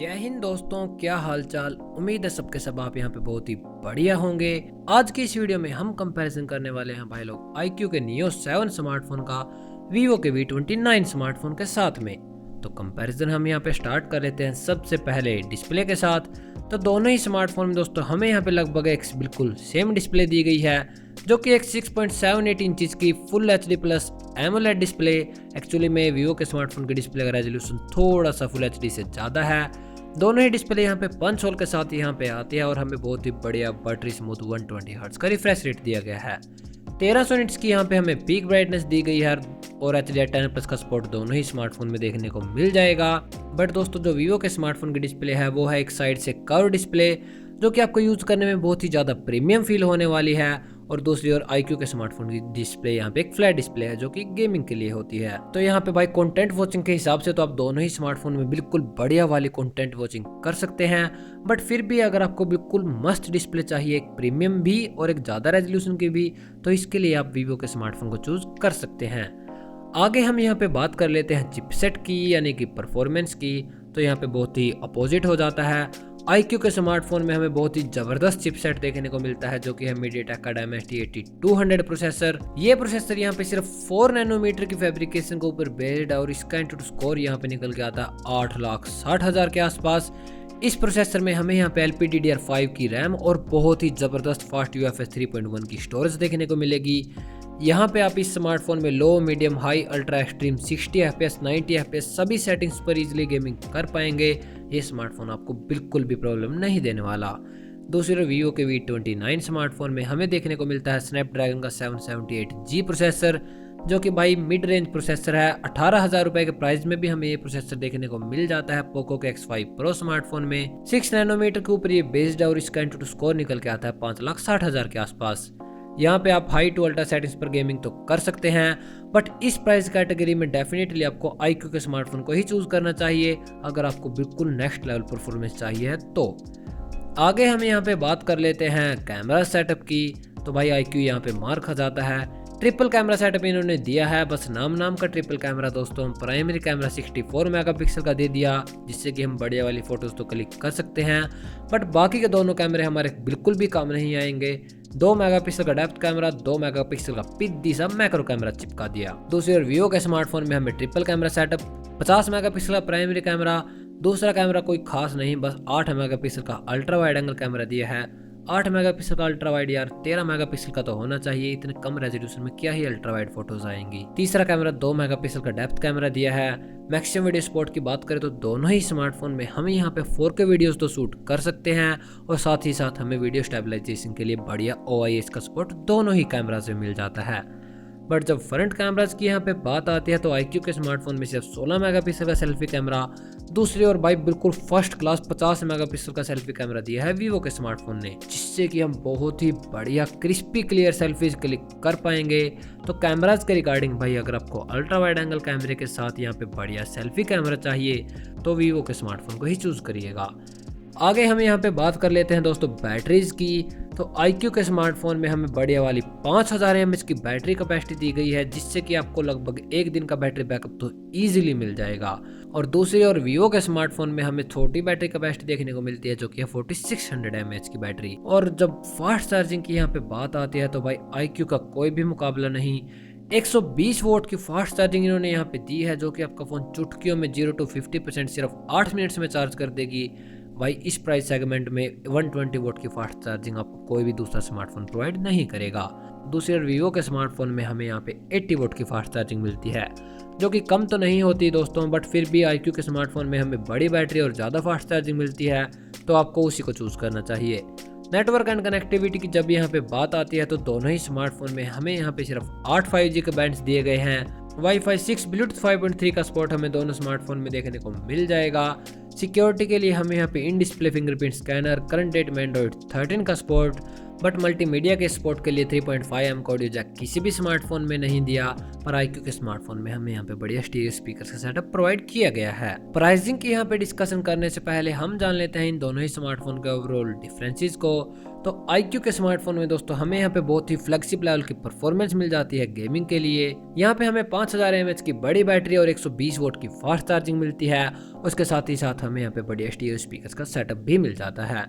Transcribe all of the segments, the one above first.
जय हिंद दोस्तों, क्या हालचाल। उम्मीद है सबके सब आप यहाँ पे बहुत ही बढ़िया होंगे। आज की इस वीडियो में हम कंपैरिजन करने वाले हैं भाई लोग iQOO के Neo 7 स्मार्टफोन का Vivo के V29 स्मार्टफोन के साथ में। तो कंपैरिजन हम यहाँ पे स्टार्ट कर लेते हैं सबसे पहले डिस्प्ले के साथ। तो दोनों ही स्मार्टफोन में दोस्तों हमें यहाँ पे लगभग एक बिल्कुल सेम डिस्प्ले दी गई है, जो कि एक 6.78 इंच की full HD plus AMOLED display. Actually में Vivo के स्मार्टफोन की डिस्प्ले का रेजोल्यूशन थोड़ा सा फुल HD से ज़्यादा है। दोनों ही डिस्प्ले यहाँ पे पंच होल के साथ यहाँ पे आती है और हमें बहुत ही बढ़िया बटरी स्मूथ 120 हर्ट्ज का रिफ्रेश रेट दिया गया है। 1300 निट्स की यहाँ पे हमें पीक ब्राइटनेस दी गई है और HDR10+ का सपोर्ट दोनों ही स्मार्टफोन में देखने को मिल जाएगा। बट दोस्तों जो Vivo के स्मार्टफोन की डिस्प्ले है वो है एक साइड से कर्व डिस्प्ले, जो कि आपको यूज करने में बहुत ही ज़्यादा प्रीमियम फील होने वाली है। और दूसरी ओर iQOO के स्मार्टफोन की डिस्प्ले यहाँ पे एक फ्लैट डिस्प्ले है, जो कि गेमिंग के लिए होती है। तो यहाँ पे भाई कंटेंट वॉचिंग के हिसाब से तो आप दोनों ही स्मार्टफोन में बिल्कुल बढ़िया वाली कंटेंट वॉचिंग कर सकते हैं। बट फिर भी अगर आपको बिल्कुल मस्त डिस्प्ले चाहिए, एक प्रीमियम भी और एक ज़्यादा रेजोल्यूशन की भी, तो इसके लिए आप Vivo के स्मार्टफोन को चूज कर सकते हैं। आगे हम यहाँ पे बात कर लेते हैं चिपसेट की, यानी कि परफॉर्मेंस की। तो यहाँ पे बहुत ही अपोजिट हो जाता है। iQOO के स्मार्टफोन में हमें बहुत ही जबरदस्त चिपसेट देखने को मिलता है, जो कि है MediaTek का Dimensity 8200 प्रोसेसर। ये प्रोसेसर यहाँ पे सिर्फ 4 नैनोमीटर की फैब्रिकेशन के ऊपर बेस्ड है और इसका एंटूटू स्कोर यहाँ पे निकल के आता है 8,60,000 के आसपास। इस प्रोसेसर में हमें यहाँ पे LPDDR5 की रैम और बहुत ही जबरदस्त फास्ट UFS 3.1 की स्टोरेज देखने को मिलेगी। यहाँ पे आप इस स्मार्टफोन में low, medium, high, ultra extreme 60 FPS 90 FPS सभी सेटिंग्स पर इजीली गेमिंग कर पाएंगे। ये स्मार्टफोन आपको बिल्कुल भी प्रॉब्लम नहीं देने वाला। दूसरे Vivo के V29 स्मार्टफोन में हमें देखने को मिलता है स्नैपड्रैगन का 778G प्रोसेसर, जो कि भाई मिड रेंज प्रोसेसर है। 18,000 रुपए के प्राइस में भी हमें ये प्रोसेसर देखने को मिल जाता है पोको के X5 Pro स्मार्टफोन में। 6 नैनोमीटर के ऊपर ये बेस्ड है और इसका एंटूटू स्कोर निकल के आता है 5,60,000 के आसपास। यहाँ पे आप हाई टू अल्ट्रा सेटिंग्स पर गेमिंग तो कर सकते हैं, बट इस प्राइस कैटेगरी में डेफिनेटली आपको iQOO के स्मार्टफोन को ही चूज करना चाहिए अगर आपको बिल्कुल नेक्स्ट लेवल परफॉर्मेंस चाहिए है तो। आगे हम यहाँ पे बात कर लेते हैं कैमरा सेटअप की। तो भाई iQOO यहाँ पे मार खा जाता है। ट्रिपल कैमरा सेटअप इन्होंने दिया है, बस नाम का ट्रिपल कैमरा दोस्तों। प्राइमरी कैमरा 64 मेगापिक्सल का दे दिया, जिससे कि हम बढ़िया वाली फोटोज तो क्लिक कर सकते हैं। बट बाकी के दोनों कैमरे हमारे बिल्कुल भी काम नहीं आएंगे। 2 मेगापिक्सल का डेप्थ कैमरा, 2 मेगापिक्सल का पिद्दी सा मैक्रो कैमरा चिपका दिया। दूसरी ओर Vivo के स्मार्टफोन में हमें ट्रिपल कैमरा सेटअप, 50 मेगापिक्सल का प्राइमरी कैमरा, दूसरा कैमरा कोई खास नहीं, बस 8 मेगापिक्सल का अल्ट्रा वाइड एंगल कैमरा दिया है। 8 मेगापिक्सल का अल्ट्रा वाइड यार 13 मेगापिक्सल का तो होना चाहिए, इतने कम रेजोल्यूशन में क्या ही अल्ट्रा वाइड फोटोज आएंगी। तीसरा कैमरा 2 मेगापिक्सल का डेप्थ कैमरा दिया है। मैक्सिमम वीडियो सपोर्ट की बात करें तो दोनों ही स्मार्टफोन में हमें यहाँ पे 4K वीडियोस तो शूट कर सकते हैं और साथ ही साथ हमें वीडियो स्टेबलाइजेशन के लिए बढ़िया OIS का सपोर्ट दोनों ही कैमरा से मिल जाता है। बट जब फ्रंट कैमराज की यहाँ पे बात आती है तो iQOO के स्मार्टफोन में सिर्फ 16 मेगापिक्सल का सेल्फी कैमरा, दूसरी ओर भाई बिल्कुल फर्स्ट क्लास 50 मेगापिक्सल का सेल्फी कैमरा दिया है Vivo के स्मार्टफोन ने, जिससे कि हम बहुत ही बढ़िया क्रिस्पी क्लियर सेल्फीज क्लिक कर पाएंगे। तो कैमराज के रिगार्डिंग भाई अगर आपको अल्ट्रा वाइड एंगल कैमरे के साथ यहाँ पे बढ़िया सेल्फी कैमरा चाहिए तो Vivo के स्मार्टफोन को ही चूज करिएगा। आगे हम यहाँ पे बात कर लेते हैं दोस्तों बैटरीज की। तो iQOO के स्मार्टफोन में हमें बढ़िया वाली 5000 mAh की बैटरी कैपेसिटी दी गई है, जिससे कि आपको लगभग एक दिन का बैटरी बैकअप तो इजीली मिल जाएगा। और दूसरी ओर Vivo के स्मार्टफोन में हमें छोटी बैटरी कैपेसिटी देखने को मिलती है, जो कि है 4600 mAh की बैटरी। और जब फास्ट चार्जिंग की यहाँ पे बात आती है तो भाई iQOO का कोई भी मुकाबला नहीं। 120 वोट की फास्ट चार्जिंग इन्होंने यहाँ पे दी है, जो कि आपका फोन चुटकियों में 0 to 50% सिर्फ 8 मिनट्स में चार्ज कर देगी। भाई इस प्राइस सेगमेंट में 120 वोट की फास्ट चार्जिंग आपको कोई भी दूसरा स्मार्टफोन प्रोवाइड नहीं करेगा। दूसरे Vivo के स्मार्टफोन में हमें यहाँ पे 80 वोट की फास्ट चार्जिंग मिलती है, जो कि कम तो नहीं होती दोस्तों, बट फिर भी iQOO के स्मार्टफोन में हमें बड़ी बैटरी और ज़्यादा फास्ट चार्जिंग मिलती है, तो आपको उसी को चूज़ करना चाहिए। नेटवर्क एंड कनेक्टिविटी की जब यहाँ पे बात आती है तो दोनों ही स्मार्टफोन में हमें यहाँ पे सिर्फ 8 5G के बैंड्स दिए गए हैं। Wi-Fi 6 Bluetooth 5.3 का सपोर्ट हमें दोनों स्मार्टफोन में देखने को मिल जाएगा। सिक्योरिटी के लिए हमें यहाँ पे in display fingerprint scanner, current date में Android 13 का सपोर्ट, बट मल्टीमीडिया के सपोर्ट के लिए 3.5mm का ऑडियो जैक किसी भी स्मार्टफोन में नहीं दिया, पर iQOO के स्मार्टफोन में हमें यहाँ पे बढ़िया स्टीरियो स्पीकर का सेटअप प्रोवाइड किया गया है। प्राइसिंग की यहाँ पे डिस्कशन करने से पहले हम जान लेते हैं इन दोनों ही स्मार्टफोन के ओवरऑल डिफरेंसेस को। तो iQOO के स्मार्टफोन में दोस्तों हमें यहाँ पे बहुत ही फ्लेक्सिबल लेवल की परफॉर्मेंस मिल जाती है गेमिंग के लिए। यहाँ पे हमें 5000 mAh की बड़ी बैटरी और 120 वोल्ट की फास्ट चार्जिंग मिलती है। उसके साथ ही साथ हमें यहाँ पे बढ़िया स्टीरियो स्पीकर का सेटअप भी मिल जाता है।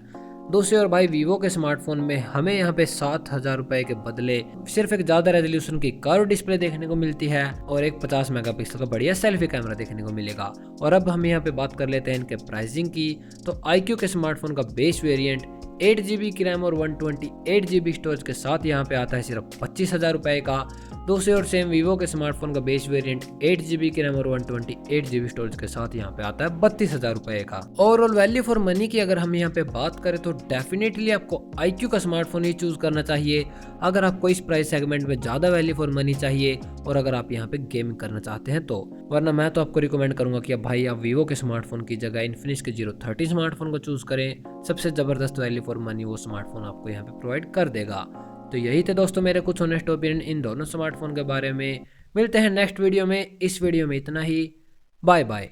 दूसरी ओर भाई वीवो के स्मार्टफोन में हमें यहाँ पे 7000 रुपए के बदले सिर्फ एक ज्यादा रेजोल्यूशन की कर्व डिस्प्ले देखने को मिलती है और एक 50 मेगापिक्सल का बढ़िया सेल्फी कैमरा देखने को मिलेगा। और अब हम यहाँ पे बात कर लेते हैं इनके प्राइसिंग की। तो iQOO के स्मार्टफोन का बेस वेरिएंट 8GB की रैम और 128GB स्टोरेज के साथ यहाँ पे आता है सिर्फ 25,000 रुपए का। दूसरी ओर सेम वीवो के स्मार्टफोन का बेस वेरिएंट 8GB की रैम और 128GB स्टोरेज के साथ यहाँ पे आता है 32,000 रुपए का। ओवरऑल वैल्यू फॉर मनी की अगर हम यहाँ पे बात करें तो डेफिनेटली आपको iQOO का स्मार्टफोन ही चूज करना चाहिए अगर आपको इस प्राइस सेगमेंट में ज्यादा वैल्यू फॉर मनी चाहिए और अगर आप यहाँ पे गेमिंग करना चाहते हैं तो। वरना मैं तो आपको रिकमेंड करूंगा कि अब भाई आप वीवो के स्मार्टफोन की जगह इन्फिनिक्स के Giro 30 स्मार्टफोन को चूज करें। सबसे जबरदस्त वैल्यू फॉर मनी वो स्मार्टफोन आपको यहाँ पे प्रोवाइड कर देगा। तो यही थे दोस्तों मेरे कुछ ऑनेस्ट ओपिनियन इन दोनों स्मार्टफोन के बारे में। मिलते हैं नेक्स्ट वीडियो में। इस वीडियो में इतना ही। Bye bye.